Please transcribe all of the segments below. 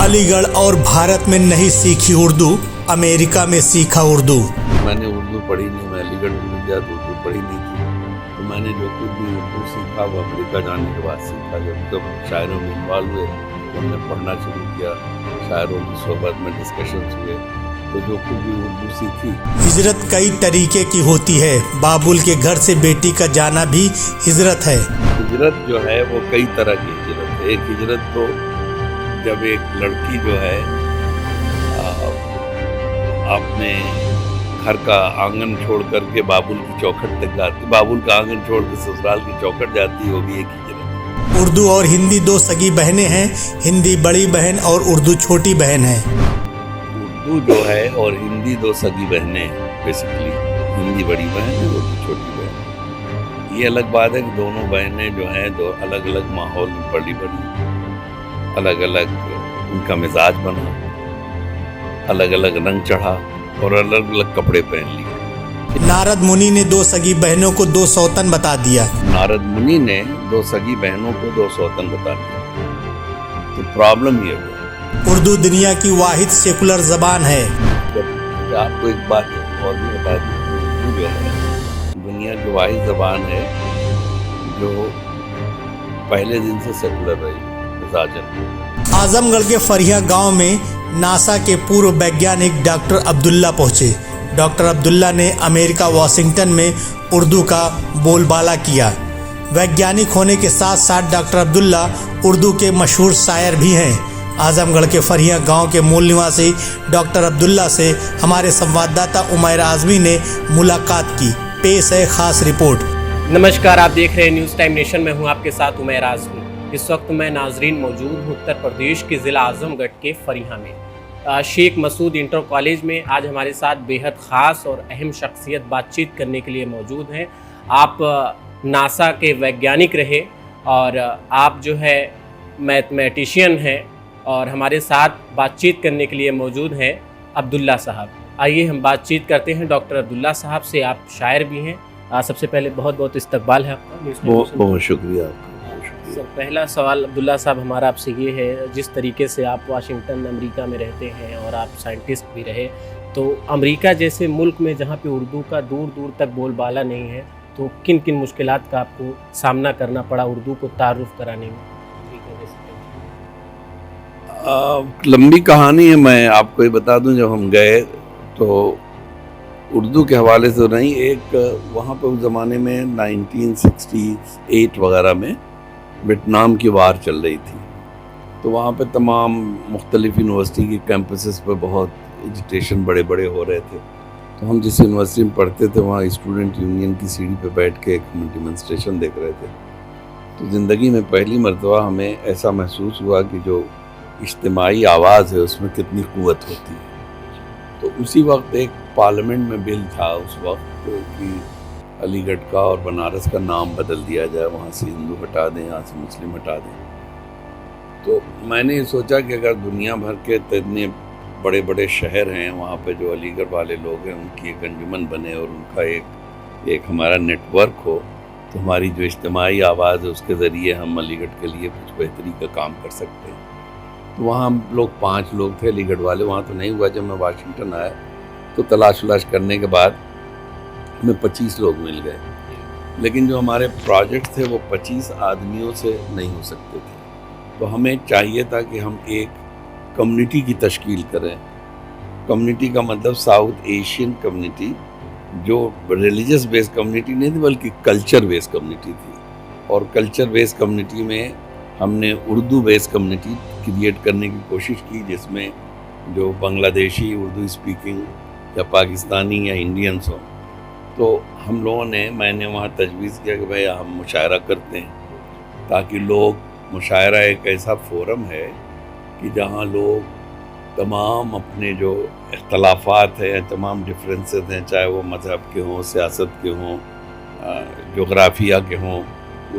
علی گڑھ اور بھارت میں نہیں سیکھی اردو، امریکہ میں سیکھا اردو۔ میں نے اردو پڑھی نہیں، میں علی گڑھ میں گیا تو اردو پڑھی نہیں تھی، تو میں نے جو کچھ بھی اردو سیکھا وہ امریکہ جانے کے بعد سیکھا۔ جب شاعروں میں انوالو ہوئے تو ہم نے پڑھنا شروع کیا، شاعروں کی صحبت میں ڈسکشنز ہوئے، تو جو کچھ بھی اردو سیکھی۔ ہجرت کئی طریقے کی ہوتی ہے، بابل کے گھر سے بیٹی کا جانا بھی ہجرت ہے۔ ہجرت جو ہے وہ کئی طرح کی ہجرت ہے۔ ایک ہجرت تو جب ایک لڑکی جو ہے اپنے گھر کا آنگن چھوڑ کر کے بابل کی چوکھٹ تک جاتی، بابل کا آنگن چھوڑ کے سسرال کی چوکھٹ جاتی، ہوگی ایک ہجرت۔ اردو اور ہندی دو سگی بہنیں ہیں، ہندی بڑی بہن اور اردو چھوٹی بہن ہے۔ اردو جو ہے اور ہندی دو سگی بہنیں ہیں، بیسیکلی ہندی بڑی بہن ہے، اردو چھوٹی بہن۔ یہ الگ بات ہے کہ دونوں بہنیں جو ہیں دو الگ الگ ماحول میں پلی بڑھی، الگ الگ ان کا مزاج بنا، الگ الگ رنگ چڑھا اور الگ الگ کپڑے پہن لیے۔ نارد منی نے دو سگی بہنوں کو دو سوتن بتا دیا۔ نارد منی نے دو سگی بہنوں کو دو سوتن بتا دیا، تو پرابلم یہ ہوا۔ اردو دنیا کی واحد سیکولر زبان ہے۔ آپ کو ایک بات اور بھی بتا دوں، اردو جو ہے دنیا کی واحد زبان ہے جو پہلے دن سے سیکولر رہی مزاجن۔ اعظم گڑھ کے فریہ گاؤں میں ناسا کے پورو ویگیانک ڈاکٹر عبداللہ پہنچے۔ ڈاکٹر عبداللہ نے امریکہ واشنگٹن میں اردو کا بول بالا کیا۔ ویگیانک ہونے کے ساتھ ساتھ ڈاکٹر عبداللہ اردو کے مشہور شاعر بھی ہیں۔ اعظم گڑھ کے فریہ گاؤں کے مول نواسی ڈاکٹر عبداللہ سے ہمارے سنوادداتا عمیر اعظمی نے ملاقات کی۔ پیش ہے خاص رپورٹ۔ نمسکار، آپ دیکھ رہے ہیں نیوز ٹائم نیشن، میں ہوں آپ کے ساتھ عمیر اعظمی۔ اس وقت میں ناظرین موجود ہوں اتر پردیش کے ضلع اعظم گڑھ کے فریہ میں شیخ مسعود انٹر کالج میں۔ آج ہمارے ساتھ بے حد خاص اور اہم شخصیت بات چیت کرنے کے لیے موجود ہیں۔ آپ ناسا کے ویگیانک رہے اور آپ جو ہے میتھمیٹیشین ہیں، اور ہمارے ساتھ بات چیت کرنے کے لیے موجود ہیں عبداللہ صاحب۔ آئیے ہم بات چیت کرتے ہیں ڈاکٹر عبداللہ صاحب سے۔ آپ شاعر بھی ہیں۔ سب سے پہلے بہت بہت استقبال ہے آپ کا۔ بہت شکریہ آپ کا۔ سر، پہلا سوال عبداللہ صاحب ہمارا آپ سے یہ ہے، جس طریقے سے آپ واشنگٹن امریکہ میں رہتے ہیں اور آپ سائنٹسٹ بھی رہے، تو امریکہ جیسے ملک میں جہاں پہ اردو کا دور دور تک بول بالا نہیں ہے، تو کن کن مشکلات کا آپ کو سامنا کرنا پڑا اردو کو تعارف کرانے میں؟ لمبی کہانی ہے، میں آپ کو یہ بتا دوں، جب ہم گئے تو اردو کے حوالے سے نہیں، ایک وہاں پہ اس زمانے میں 1968 وغیرہ میں ویتنام کی وار چل رہی تھی، تو وہاں پہ تمام مختلف یونیورسٹی کی کیمپسز پہ بہت ایجیٹیشن بڑے بڑے ہو رہے تھے۔ تو ہم جس یونیورسٹی میں پڑھتے تھے وہاں اسٹوڈنٹ یونین کی سیڑھی پہ بیٹھ کے ایک ڈیمونسٹریشن دیکھ رہے تھے، تو زندگی میں پہلی مرتبہ ہمیں ایسا محسوس ہوا کہ جو اجتماعی آواز ہے اس میں کتنی قوت ہوتی ہے۔ تو اسی وقت ایک پارلیمنٹ میں بل تھا اس وقت کہ علی گڑھ کا اور بنارس کا نام بدل دیا جائے، وہاں سے ہندو ہٹا دیں، یہاں سے مسلم ہٹا دیں۔ تو میں نے یہ سوچا کہ اگر دنیا بھر کے اتنے بڑے بڑے شہر ہیں وہاں پہ جو علی گڑھ والے لوگ ہیں ان کی ایک انجمن بنے اور ان کا ایک ہمارا نیٹ ورک ہو، تو ہماری جو اجتماعی آواز ہے اس کے ذریعے ہم علی گڑھ کے لیے کچھ بہتری کا کام کر سکتے ہیں۔ تو وہاں ہم لوگ 5 لوگ تھے علی گڑھ والے، وہاں تو نہیں ہوا۔ جب میں واشنگٹن آیا تو تلاش کرنے کے بعد ہمیں 25 لوگ مل گئے، لیکن جو ہمارے پروجیکٹ تھے وہ 25 آدمیوں سے نہیں ہو سکتے تھے، تو ہمیں چاہیے تھا کہ ہم ایک کمیونٹی کی تشکیل کریں۔ کمیونٹی کا مطلب ساؤتھ ایشین کمیونٹی، جو ریلیجس بیس کمیونٹی نہیں تھی بلکہ کلچر بیس کمیونٹی تھی، اور کلچر بیس کمیونٹی میں ہم نے اردو بیس کمیونٹی کریٹ کرنے کی کوشش کی، جس میں جو بنگلہ دیشی اردو اسپیکنگ یا پاکستانی یا انڈینس ہوں۔ تو ہم لوگوں نے، میں نے وہاں تجویز کیا کہ بھائی ہم مشاعرہ کرتے ہیں، تاکہ لوگ، مشاعرہ ایک ایسا فورم ہے کہ جہاں لوگ تمام اپنے جو اختلافات ہیں، تمام ڈفرینسز ہیں، چاہے وہ مذہب کے ہوں، سیاست کے ہوں، جغرافیہ کے ہوں،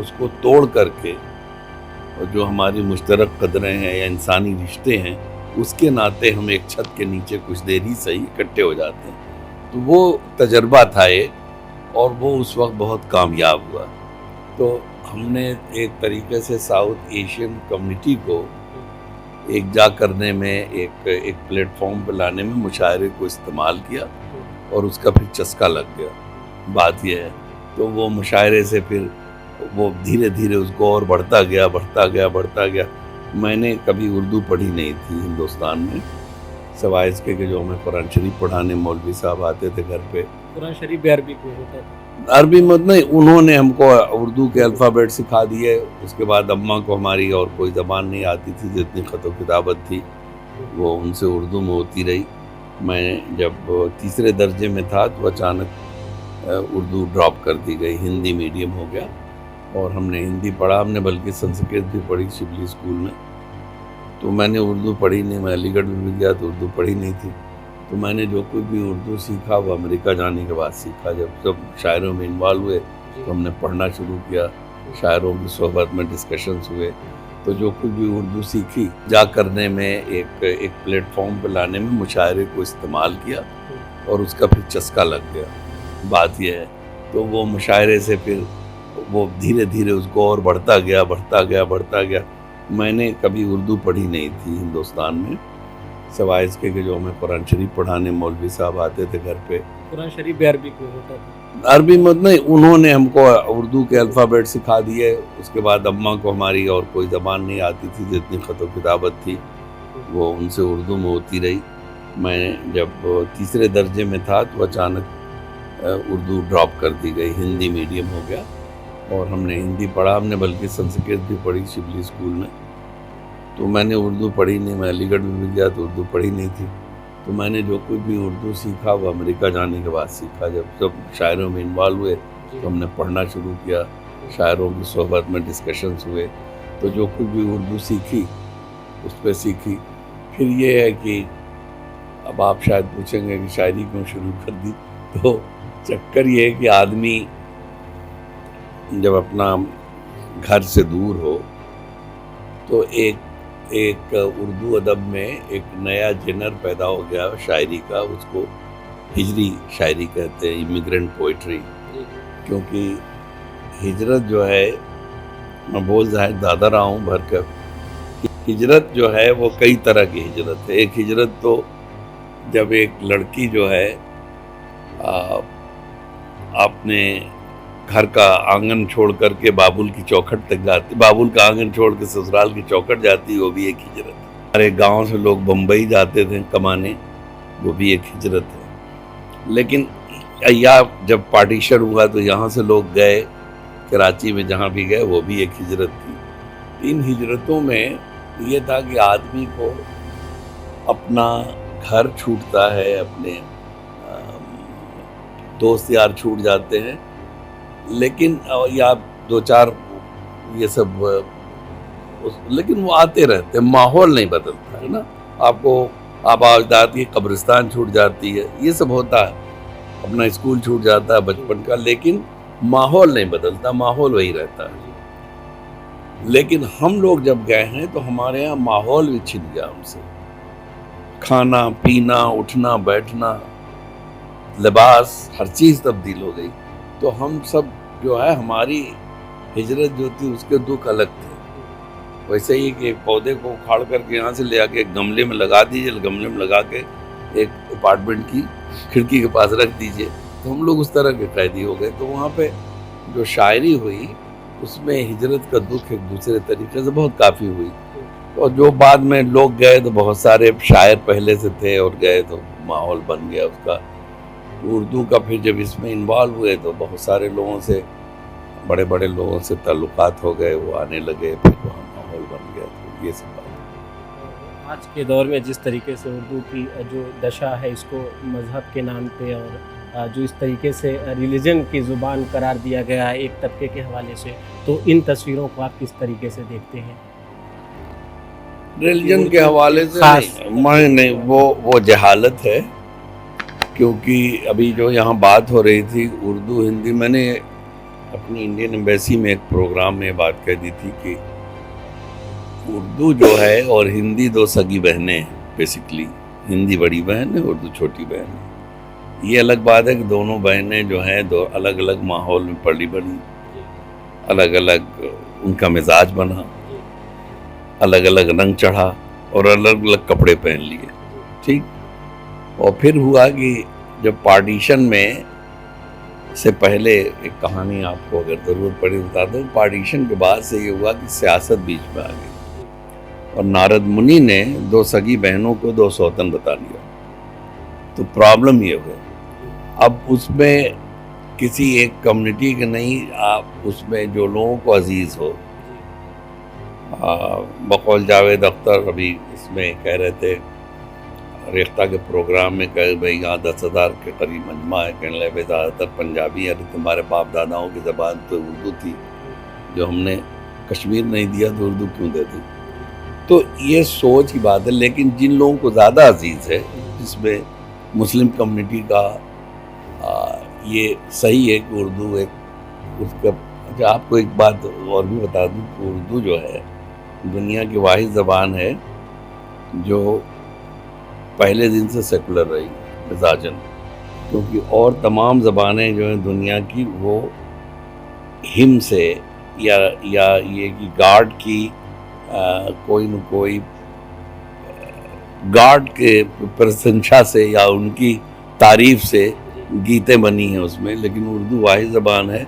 اس کو توڑ کر کے اور جو ہماری مشترک قدریں ہیں یا انسانی رشتے ہیں، اس کے ناطے ہم ایک چھت کے نیچے کچھ دیر ہی صحیح اکٹھے ہو جاتے ہیں۔ تو وہ تجربہ تھا ایک، اور وہ اس وقت بہت کامیاب ہوا۔ تو ہم نے ایک طریقے سے ساؤتھ ایشین کمیونٹی کو ایک جا کرنے میں ایک پلیٹ فارم پہ لانے میں مشاعرے کو استعمال کیا اور اس کا پھر چسکا لگ گیا. بات یہ ہے تو وہ مشاعرے سے پھر وہ دھیرے دھیرے اس کو اور بڑھتا گیا. میں نے کبھی اردو پڑھی نہیں تھی ہندوستان میں، سوائے اس کے کہ جو ہمیں قرآن شریف پڑھانے مولوی صاحب آتے تھے گھر پہ. قرآن شریف بھی عربی میں ہوتا تھا؟ عربی میں نہیں، انہوں نے ہم کو اردو کے الفابیٹ سکھا دیے. اس کے بعد اماں کو ہماری اور کوئی زبان نہیں آتی تھی، جتنی خط و کتابت تھی وہ ان سے اردو میں ہوتی رہی. میں جب تیسرے درجے میں تھا تو اچانک اردو ڈراپ کر دی گئی، ہندی میڈیم ہو گیا اور ہم نے ہندی پڑھا. ہم نے بلکہ سنسکرت بھی پڑھی شبلی اسکول میں. تو میں نے اردو پڑھی نہیں، میں علی گڑھ میں بھی گیا تو اردو پڑھی نہیں تھی. تو میں نے جو کچھ بھی اردو سیکھا وہ امریکہ جانے کے بعد سیکھا. جب شاعروں میں انوالو ہوئے تو ہم نے پڑھنا شروع کیا، شاعروں کی صحبت میں ڈسکشنز ہوئے تو جو کچھ بھی اردو سیکھی جا کرنے میں ایک پلیٹ فارم پہ لانے میں مشاعرے کو استعمال کیا اور اس کا پھر چسکا لگ گیا. بات یہ ہے تو وہ مشاعرے سے پھر وہ دھیرے دھیرے اس کو اور بڑھتا گیا. میں نے کبھی اردو پڑھی نہیں تھی ہندوستان میں، سوائے اس کے کہ جو ہمیں قرآن شریف پڑھانے مولوی صاحب آتے تھے گھر پہ. قرآن شریف بھی عربی میں ہوتا تھا؟ عربی میں نہیں، انہوں نے ہم کو اردو کے الفابیٹ سکھا دیے. اس کے بعد اماں کو ہماری اور کوئی زبان نہیں آتی تھی، جتنی خط و کتابت تھی وہ ان سے اردو میں ہوتی رہی. میں جب تیسرے درجے میں تھا تو اچانک اردو ڈراپ کر دی گئی، ہندی میڈیم ہو گیا اور ہم نے ہندی پڑھا. ہم نے بلکہ سنسکرت بھی پڑھی شبلی اسکول میں. تو میں نے اردو پڑھی نہیں، میں علی گڑھ میں بھی گیا تو اردو پڑھی نہیں تھی. تو میں نے جو کچھ بھی اردو سیکھا وہ امریکہ جانے کے بعد سیکھا. جب شاعروں میں انوالو ہوئے تو ہم نے پڑھنا شروع کیا، شاعروں کی صحبت میں ڈسکشنز ہوئے تو جو کچھ بھی اردو سیکھی اس پہ سیکھی. پھر یہ ہے کہ اب آپ شاید پوچھیں گے کہ شاعری کیوں شروع کر دی. تو چکر یہ ہے کہ آدمی جب اپنا گھر سے دور ہو تو ایک اردو ادب میں ایک نیا جنر پیدا ہو گیا شاعری کا، اس کو ہجری شاعری کہتے ہیں، امیگرنٹ پوئٹری. کیونکہ ہجرت جو ہے، میں بول زیادہ رہا ہوں بھر کر، ہجرت جو ہے وہ کئی طرح کی ہجرت ہے. ایک ہجرت تو جب ایک لڑکی جو ہے اپنے گھر کا آنگن چھوڑ کر کے بابل کی چوکھٹ تک جاتی، بابل کا آنگن چھوڑ کے سسرال کی چوکھٹ جاتی، وہ بھی ایک ہجرت ہے. ہمارے گاؤں سے لوگ بمبئی جاتے تھے کمانے، وہ بھی ایک ہجرت ہے. لیکن یا جب پارٹیشن ہوا تو یہاں سے لوگ گئے کراچی میں، جہاں بھی گئے وہ بھی ایک ہجرت تھی. ان ہجرتوں میں یہ تھا کہ آدمی کو اپنا گھر چھوٹتا ہے، اپنے دوست یار چھوٹ جاتے ہیں، لیکن یا دو چار یہ سب، لیکن وہ آتے رہتے ہیں. ماحول نہیں بدلتا ہے نا. آپ کو آبا اجداد کی قبرستان چھوٹ جاتی ہے، یہ سب ہوتا ہے، اپنا اسکول چھوٹ جاتا ہے بچپن کا، لیکن ماحول نہیں بدلتا، ماحول وہی رہتا ہے. لیکن ہم لوگ جب گئے ہیں تو ہمارے یہاں ماحول بھی چھن گیا ہم سے. کھانا پینا، اٹھنا بیٹھنا، لباس، ہر چیز تبدیل ہو گئی. تو ہم سب جو ہے، ہماری ہجرت جو تھی اس کے دکھ الگ تھے. ویسے ہی کہ ایک پودے کو اکھاڑ کر کے یہاں سے لے آ کے ایک گملے میں لگا دیجیے، گملے میں لگا کے ایک اپارٹمنٹ کی کھڑکی کے پاس رکھ دیجیے. تو ہم لوگ اس طرح کے قیدی ہو گئے. تو وہاں پہ جو شاعری ہوئی اس میں ہجرت کا دکھ ایک دوسرے طریقے سے بہت کافی ہوئی. اور جو بعد میں لوگ گئے تو بہت سارے شاعر پہلے سے تھے اور گئے تو ماحول بن گیا اس کا. اردو کا پھر جب اس میں انوالو ہوئے تو بہت سارے لوگوں سے، بڑے بڑے لوگوں سے تعلقات ہو گئے، وہ آنے لگے، پھر وہاں ماحول بن گیا. تو یہ سب بات. آج کے دور میں جس طریقے سے اردو کی جو دشا ہے، اس کو مذہب کے نام پہ اور جو اس طریقے سے ریلیجن کی زبان قرار دیا گیا ہے ایک طبقے کے حوالے سے، تو ان تصویروں کو آپ کس طریقے سے دیکھتے ہیں؟ ریلیجن کے حوالے سے نہیں، وہ جہالت ہے. کیونکہ ابھی جو یہاں بات ہو رہی تھی اردو ہندی، میں نے اپنی انڈین ایمبیسی میں ایک پروگرام میں بات کہہ دی تھی کہ اردو جو ہے اور ہندی دو سگی بہنیں ہیں. بیسیکلی ہندی بڑی بہن ہے، اردو چھوٹی بہن ہے. یہ الگ بات ہے کہ دونوں بہنیں جو ہیں دو الگ الگ ماحول میں پلی بڑھی، الگ الگ ان کا مزاج بنا، الگ الگ رنگ چڑھا اور الگ الگ کپڑے پہن لیے، ٹھیک. اور پھر ہوا کہ جب پارٹیشن میں سے پہلے ایک کہانی آپ کو اگر ضرورت پڑی بتا دوں. پارٹیشن کے بعد سے یہ ہوا کہ سیاست بیچ میں آ گئی اور نارد منی نے 2 سگی بہنوں کو 2 سوتن بتا دیا. تو پرابلم یہ ہوئے اب اس میں کسی ایک کمیونٹی کے نہیں، آپ اس میں جو لوگوں کو عزیز ہو. بقول جاوید اختر ابھی اس میں کہہ رہے تھے ریختہ کے پروگرام میں کہ بھئی یہاں 10,000 کے قریب مجمع ہے، کہنے لگے بھئی زیادہ تر پنجابی ہے، تمہارے باپ داداؤں کی زبان تو اردو تھی، جو ہم نے کشمیر نہیں دیا تو اردو کیوں دے دی. تو یہ سوچ کی بات ہے. لیکن جن لوگوں کو زیادہ عزیز ہے، جس میں مسلم کمیونٹی کا یہ صحیح ہے کہ اردو ایک اس کا. اچھا آپ کو ایک بات اور بھی بتا دوں کہ اردو جو ہے دنیا کی واحد زبان ہے جو پہلے دن سے سیکولر رہی مزاجن، کیونکہ اور تمام زبانیں جو ہیں دنیا کی وہ ہم سے یا یہ کہ گاڈ کی کوئی نہ کوئی گاڈ کے پرشنسا سے یا ان کی تعریف سے گیتیں بنی ہیں اس میں. لیکن اردو واحد زبان ہے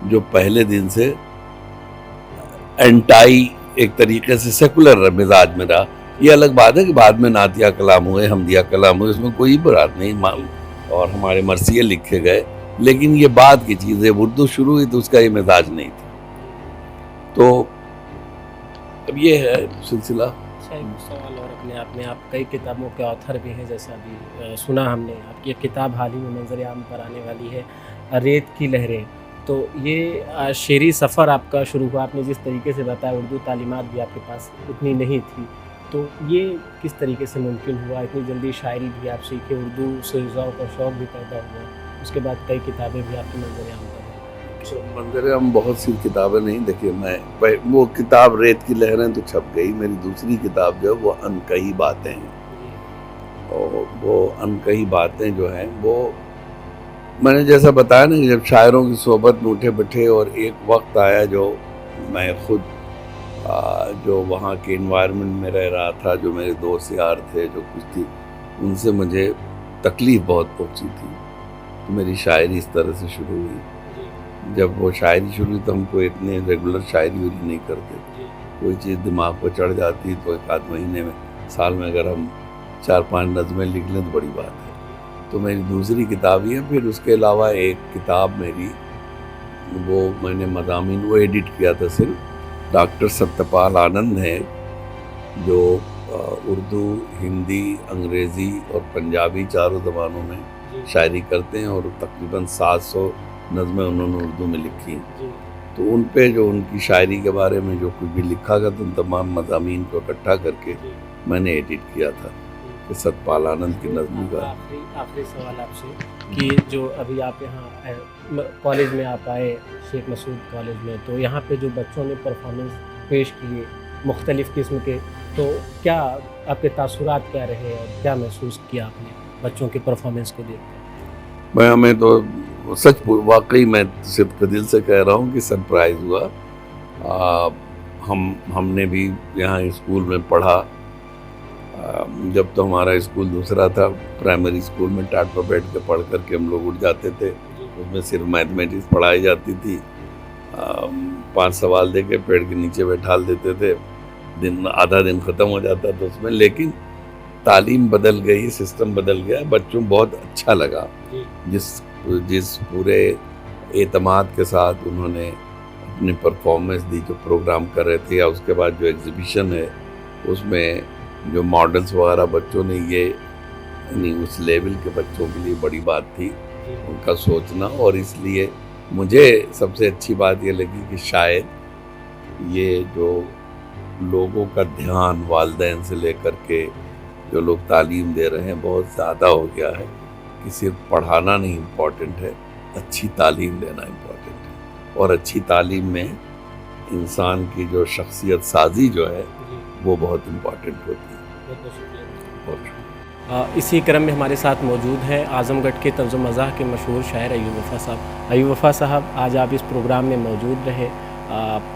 جو پہلے دن سے اینٹائی ایک طریقے سے سیکولر مزاج میں رہا. یہ الگ بات ہے کہ بعد میں نعتیہ کلام ہوئے، حمدیہ کلام ہوئے، اس میں کوئی بات نہیں، اور ہمارے مرثیے لکھے گئے. لیکن یہ بعد کی چیز ہے. اردو شروع ہوئی تو اس کا یہ مزاج نہیں تھا. تو اب یہ ہے سلسلہ. سوال اور اپنے آپ میں آپ کئی کتابوں کے آتھر بھی ہیں، جیسا ابھی سنا ہم نے. آپ کی ایک کتاب حال ہی میں منظر عام پر آنے والی ہے، ریت کی لہریں. تو یہ شعری سفر آپ کا شروع ہوا. آپ نے جس طریقے سے بتایا اردو تعلیمات بھی آپ کے پاس اتنی نہیں تھی، تو یہ کس طریقے سے ممکن ہوا؟ اتنی جلدی شاعری بھی آپ سیکھے، اردو سے ذوق اور شوق بھی پیدا ہوا، اس کے بعد کئی کتابیں بھی آپ کے منظر عام پر ہیں. منظر عام بہت سی کتابیں نہیں. دیکھیے میں وہ کتاب ریت کی لہریں تو چھپ گئی. میری دوسری کتاب جو ہے وہ انکہی باتیں ہیں. اور وہ انکہی باتیں جو ہیں وہ میں نے جیسا بتایا نا کہ جب شاعروں کی صحبت میں اٹھے بیٹھے اور ایک وقت آیا جو میں خود جو وہاں کے انوائرمنٹ میں رہ رہا تھا، جو میرے دوست یار تھے، جو کچھ تھی، ان سے مجھے تکلیف بہت پہنچی تھی. تو میری شاعری اس طرح سے شروع ہوئی. جب وہ شاعری شروع ہوئی تو ہم کوئی اتنے ریگولر شاعری نہیں کرتے. کوئی چیز دماغ پہ چڑھ جاتی تو 1 آدھ مہینے میں، سال میں اگر ہم 4-5 نظمیں لکھ لیں تو بڑی بات ہے. تو میری دوسری کتاب یہ ہے. پھر اس کے علاوہ ایک کتاب میری وہ میں نے مضامین وہ ایڈٹ کیا تھا صرف. ڈاکٹر ستیہ آنند ہیں جو اردو، ہندی، انگریزی اور پنجابی چاروں زبانوں میں شاعری کرتے ہیں اور تقریباً 700 نظمیں انہوں نے اردو میں لکھی ہیں. تو ان پہ جو ان کی شاعری کے بارے میں جو کچھ بھی لکھا گیا تو ان تمام مضامین کو اکٹھا کر کے میں نے ایڈٹ کیا تھا کہ ستیہ آنند کی نظم کا. آخری سوال آپ سے کہ جو ابھی آپ یہاں کالج میں آپ آئے، شیخ مسعود کالج میں، تو یہاں پہ جو بچوں نے پرفارمنس پیش کیے مختلف قسم کے، تو کیا آپ کے تاثرات کیا رہے اور کیا محسوس کیا آپ نے بچوں کے پرفارمنس کو دیکھ کر؟ ہمیں تو سچ واقعی میں صدق دل سے کہہ رہا ہوں کہ سرپرائز ہوا. ہم نے بھی یہاں اسکول میں پڑھا. جب تو ہمارا اسکول دوسرا تھا، پرائمری اسکول میں ٹاٹ پر بیٹھ کے پڑھ کر کے ہم لوگ اٹھ جاتے تھے. اس میں صرف میتھمیٹکس پڑھائی جاتی تھی. 5 سوال دے کے پیڑ کے نیچے بیٹھال دیتے تھے، آدھا دن ختم ہو جاتا تھا اس میں. لیکن تعلیم بدل گئی، سسٹم بدل گیا. بچوں بہت اچھا لگا جس پورے اعتماد کے ساتھ انہوں نے اپنی پرفارمنس دی، جو پروگرام کر رہے تھے، یا اس کے بعد جو ایگزیبیشن ہے اس میں جو ماڈلز وغیرہ بچوں نے، یہ یعنی اس لیول کے بچوں کے لیے بڑی بات تھی ان کا سوچنا. اور اس لیے مجھے سب سے اچھی بات یہ لگی کہ شاید یہ جو لوگوں کا دھیان والدین سے لے کر کے جو لوگ تعلیم دے رہے ہیں بہت زیادہ ہو گیا ہے کہ صرف پڑھانا نہیں امپورٹنٹ ہے، اچھی تعلیم دینا امپورٹنٹ ہے. اور اچھی تعلیم میں انسان کی جو شخصیت سازی جو ہے وہ بہت امپورٹنٹ ہوتی ہے. اسی کرم میں ہمارے ساتھ موجود ہیں اعظم گڑھ کے طرز و مزاح کے مشہور شاعر ایوب وفا صاحب. ایوب وفا صاحب، آج آپ اس پروگرام میں موجود رہے. آپ